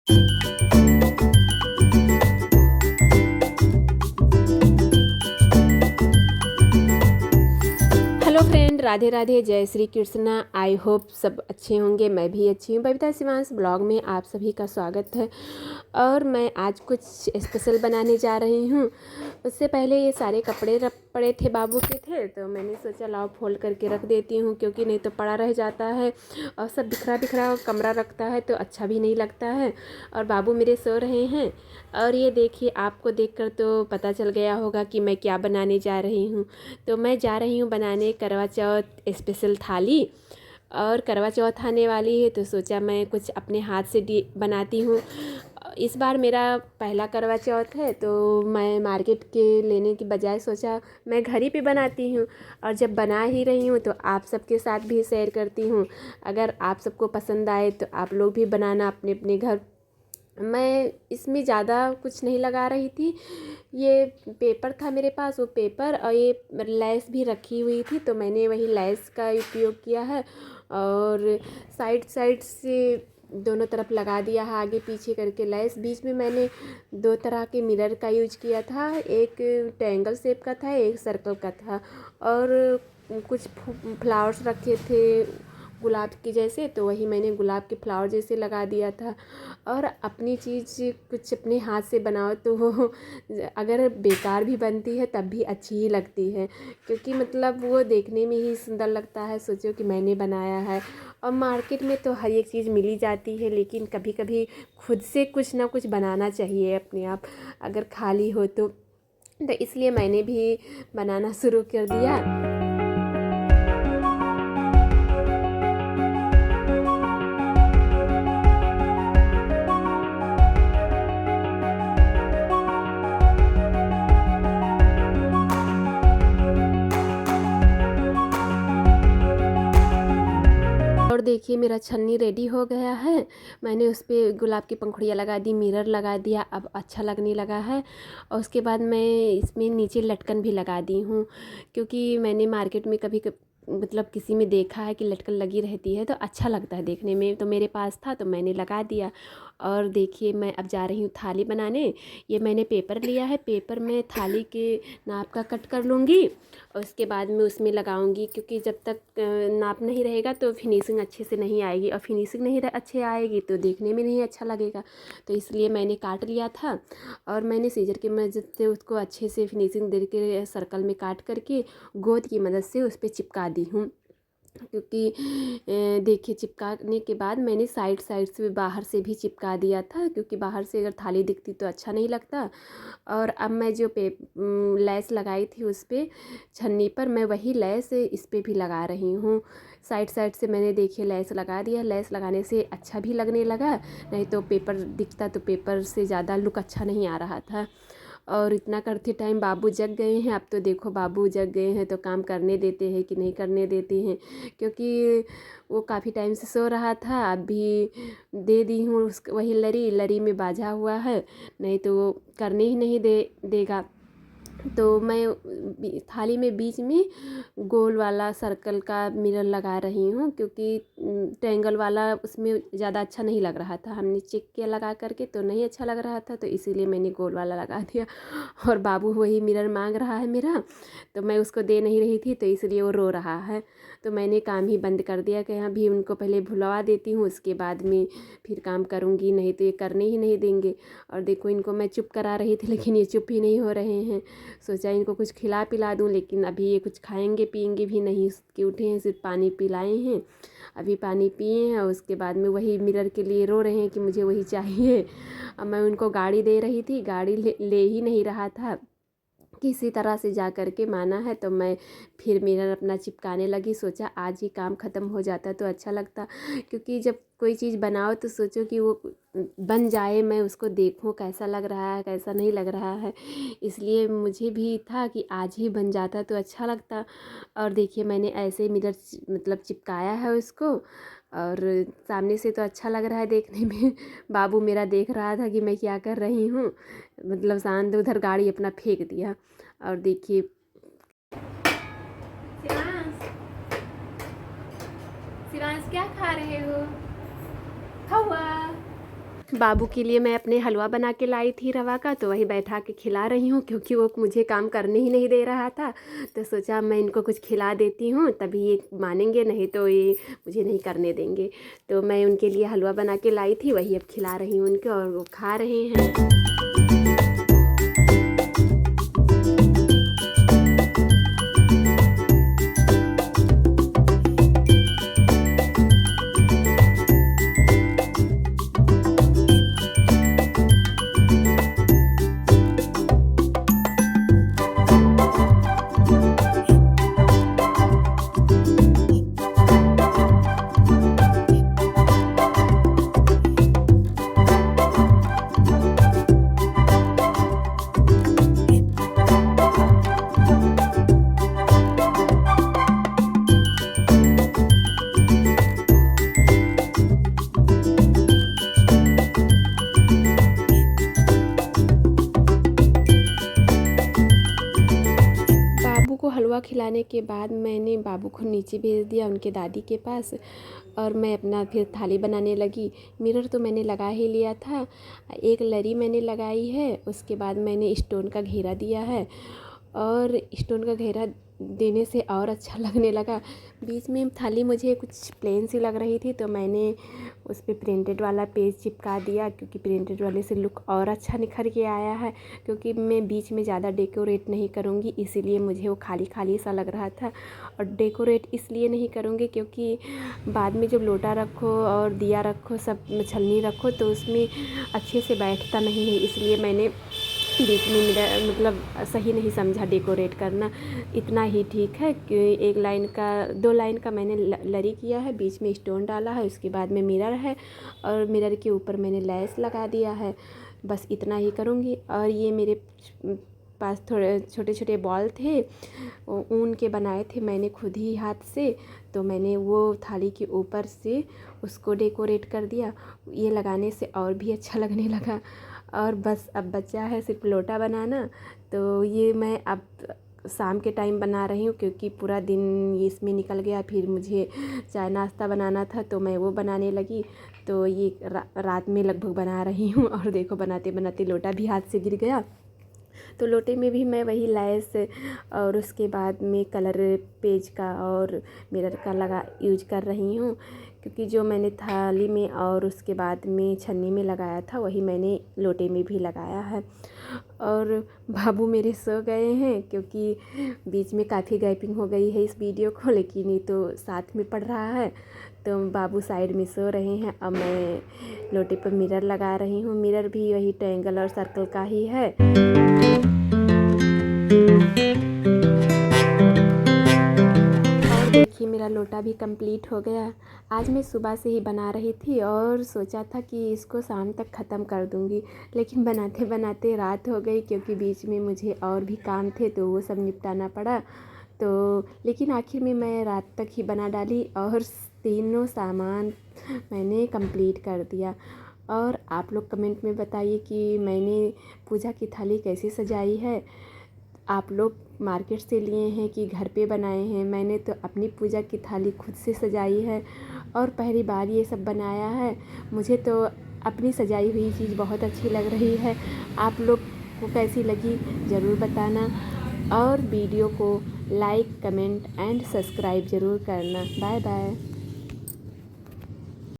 Hello friend, Radhe Radhe, जय Shri Krishna. I hope सब अच्छे होंगे। मैं भी अच्छी हूँ। बबीता शिवांश ब्लॉग में आप सभी का स्वागत है। और मैं आज कुछ स्पेशल बनाने जा रही हूँ। उससे पहले ये सारे कपड़े पड़े थे, बाबू के थे, तो मैंने सोचा लाओ फोल्ड करके रख देती हूँ, क्योंकि नहीं तो पड़ा रह जाता है और सब बिखरा बिखरा कमरा रखता है तो अच्छा भी नहीं लगता है। और बाबू मेरे सो रहे हैं। और ये देखिए, आपको देखकर तो पता चल गया होगा कि मैं क्या बनाने जा रही हूँ। तो मैं जा रही हूँ बनाने करवा चौथ स्पेशल थाली। और करवा चौथ आने वाली है तो सोचा मैं कुछ अपने हाथ से बनाती हूँ। इस बार मेरा पहला करवा चौथ है, तो मैं मार्केट के लेने की बजाय सोचा मैं घर ही पे बनाती हूँ। और जब बना ही रही हूँ तो आप सबके साथ भी शेयर करती हूँ। अगर आप सबको पसंद आए तो आप लोग भी बनाना अपने अपने घर। मैं इसमें ज़्यादा कुछ नहीं लगा रही थी। ये पेपर था मेरे पास, वो पेपर और ये लैस भी रखी हुई थी, तो मैंने वही लैस का उपयोग किया है। और साइड साइड से दोनों तरफ लगा दिया है, आगे पीछे करके लैस। बीच में मैंने दो तरह के मिरर का यूज किया था, एक ट्रायंगल शेप का था, एक सर्कल का था। और कुछ फ्लावर्स रखे थे गुलाब के जैसे, तो वही मैंने गुलाब के फ्लावर जैसे लगा दिया था। और अपनी चीज़ कुछ अपने हाथ से बनाओ तो वो अगर बेकार भी बनती है तब भी अच्छी ही लगती है, क्योंकि मतलब वो देखने में ही सुंदर लगता है। सोचो कि मैंने बनाया है। और मार्केट में तो हर एक चीज़ मिल ही जाती है, लेकिन कभी कभी खुद से कुछ ना कुछ बनाना चाहिए अपने आप, अगर खाली हो तो इसलिए मैंने भी बनाना शुरू कर दिया। और देखिए, मेरा छन्नी रेडी हो गया है। मैंने उस पर गुलाब की पंखुड़ियाँ लगा दी, मिरर लगा दिया, अब अच्छा लगने लगा है। और उसके बाद मैं इसमें नीचे लटकन भी लगा दी हूँ, क्योंकि मैंने मार्केट में कभी मतलब किसी में देखा है कि लटकन लगी रहती है तो अच्छा लगता है देखने में, तो मेरे पास था तो मैंने लगा दिया। और देखिए, मैं अब जा रही हूँ थाली बनाने। ये मैंने पेपर लिया है, पेपर में थाली के नाप का कट कर लूँगी और उसके बाद में उसमें लगाऊंगी, क्योंकि जब तक नाप नहीं रहेगा तो फिनिशिंग अच्छे से नहीं आएगी, और फिनिशिंग नहीं अच्छे आएगी तो देखने में नहीं अच्छा लगेगा। तो इसलिए मैंने काट लिया था और मैंने सीजर की मदद से उसको अच्छे से फिनिशिंग दे के सर्कल में काट करके गोंद की मदद से उस पर चिपका दी हूँ। क्योंकि देखिए, चिपकाने के बाद मैंने साइड साइड से बाहर से भी चिपका दिया था, क्योंकि बाहर से अगर थाली दिखती तो अच्छा नहीं लगता। और अब मैं जो लैस लगाई थी उस पर छन्नी पर, मैं वही लैस इस पर भी लगा रही हूँ। साइड साइड से मैंने देखिए लैस लगा दिया। लैस लगाने से अच्छा भी लगने लगा, नहीं तो पेपर दिखता तो पेपर से ज़्यादा लुक अच्छा नहीं आ रहा था। और इतना करते टाइम बाबू जग गए हैं। अब तो देखो, बाबू जग गए हैं तो काम करने देते हैं कि नहीं करने देते हैं, क्योंकि वो काफ़ी टाइम से सो रहा था। अभी दे दी हूँ उस वही लरी लरी में बाझा हुआ है, नहीं तो वो करने ही नहीं देगा। तो मैं थाली में बीच में गोल वाला सर्कल का मिरर लगा रही हूँ, क्योंकि ट्रायंगल वाला उसमें ज़्यादा अच्छा नहीं लग रहा था। हमने चेक किया लगा करके तो नहीं अच्छा लग रहा था, तो इसीलिए मैंने गोल वाला लगा दिया। और बाबू वही मिरर मांग रहा है मेरा, तो मैं उसको दे नहीं रही थी, तो इसलिए वो रो रहा है। तो मैंने काम ही बंद कर दिया कि अभी उनको पहले भुलवा देती हूँ, उसके बाद में फिर काम करूँगी, नहीं तो ये करने ही नहीं देंगे। और देखो, इनको मैं चुप करा रही थी लेकिन ये चुप ही नहीं हो रहे हैं। सोचा इनको कुछ खिला पिला दूं, लेकिन अभी ये कुछ खाएंगे पिएंगे भी नहीं कि उठे हैं, सिर्फ पानी पिलाए हैं। अभी पानी पिए हैं और उसके बाद में वही मिरर के लिए रो रहे हैं कि मुझे वही चाहिए। अब मैं उनको गाड़ी दे रही थी, गाड़ी ले ही नहीं रहा था। किसी तरह से जा कर के माना है, तो मैं फिर मिरर अपना चिपकाने लगी। सोचा आज ही काम ख़त्म हो जाता तो अच्छा लगता, क्योंकि जब कोई चीज़ बनाओ तो सोचो कि वो बन जाए, मैं उसको देखूं कैसा लग रहा है कैसा नहीं लग रहा है। इसलिए मुझे भी था कि आज ही बन जाता तो अच्छा लगता। और देखिए, मैंने ऐसे मिरर मतलब चिपकाया है उसको, और सामने से तो अच्छा लग रहा है देखने में। बाबू मेरा देख रहा था कि मैं क्या कर रही हूँ, मतलब शांत उधर गाड़ी अपना फेंक दिया। और देखिए, शिवांश, शिवांश क्या खा रहे हो? हवा बाबू के लिए मैं अपने हलवा बना के लाई थी रवा का, तो वही बैठा के खिला रही हूँ क्योंकि वो मुझे काम करने ही नहीं दे रहा था। तो सोचा मैं इनको कुछ खिला देती हूँ, तभी ये मानेंगे, नहीं तो ये मुझे नहीं करने देंगे। तो मैं उनके लिए हलवा बना के लाई थी, वही अब खिला रही हूँ उनको और वो खा रहे हैं। बाबू को हलवा खिलाने के बाद मैंने बाबू को नीचे भेज दिया उनके दादी के पास, और मैं अपना फिर थाली बनाने लगी। मिरर तो मैंने लगा ही लिया था, एक लरी मैंने लगाई है, उसके बाद मैंने स्टोन का घेरा दिया है, और स्टोन का घेरा देने से और अच्छा लगने लगा। बीच में थाली मुझे कुछ प्लेन सी लग रही थी, तो मैंने उस पर प्रिंटेड वाला पेज चिपका दिया, क्योंकि प्रिंटेड वाले से लुक और अच्छा निखर के आया है। क्योंकि मैं बीच में ज़्यादा डेकोरेट नहीं करूँगी, इसीलिए मुझे वो खाली खाली सा लग रहा था। और डेकोरेट इसलिए नहीं करूँगी क्योंकि बाद में जब लोटा रखो और दिया रखो, सब छलनी रखो, तो उसमें अच्छे से बैठता नहीं है, इसलिए मैंने बीच में मेरा मतलब सही नहीं समझा डेकोरेट करना। इतना ही ठीक है कि एक लाइन का 2 लाइन का मैंने लरी किया है, बीच में स्टोन डाला है, उसके बाद में मिरर है और मिरर के ऊपर मैंने लैस लगा दिया है। बस इतना ही करूँगी। और ये मेरे पास थोड़े छोटे छोटे बॉल थे, ऊन के बनाए थे मैंने खुद ही हाथ से, तो मैंने वो थाली के ऊपर से उसको डेकोरेट कर दिया। ये लगाने से और भी अच्छा लगने लगा। और बस अब बचा है सिर्फ लोटा बनाना, तो ये मैं अब शाम के टाइम बना रही हूँ क्योंकि पूरा दिन ये इसमें निकल गया। फिर मुझे चाय नाश्ता बनाना था, तो मैं वो बनाने लगी। तो ये रात में लगभग बना रही हूँ। और देखो बनाते बनाते लोटा भी हाथ से गिर गया। तो लोटे में भी मैं वही लैस और उसके बाद में कलर पेज का और मिरर का लगा यूज कर रही हूँ, क्योंकि जो मैंने थाली में और उसके बाद में छन्नी में लगाया था वही मैंने लोटे में भी लगाया है। और बाबू मेरे सो गए हैं, क्योंकि बीच में काफ़ी गैपिंग हो गई है इस वीडियो को, लेकिन ये तो साथ में पड़ रहा है। तो बाबू साइड में सो रहे हैं। अब मैं लोटे पर मिरर लगा रही हूँ। मिरर भी वही ट्रायंगल और सर्कल का ही है। और देखिए मेरा लोटा भी कंप्लीट हो गया। आज मैं सुबह से ही बना रही थी और सोचा था कि इसको शाम तक ख़त्म कर दूंगी, लेकिन बनाते बनाते रात हो गई, क्योंकि बीच में मुझे और भी काम थे तो वो सब निपटाना पड़ा। तो लेकिन आखिर में मैं रात तक ही बना डाली और तीनों सामान मैंने कंप्लीट कर दिया। और आप लोग कमेंट में बताइए कि मैंने पूजा की थाली कैसे सजाई है। आप लोग मार्केट से लिए हैं कि घर पे बनाए हैं। मैंने तो अपनी पूजा की थाली खुद से सजाई है और पहली बार ये सब बनाया है। मुझे तो अपनी सजाई हुई चीज़ बहुत अच्छी लग रही है। आप लोग को कैसी लगी ज़रूर बताना, और वीडियो को लाइक, कमेंट एंड सब्सक्राइब ज़रूर करना। Bye bye.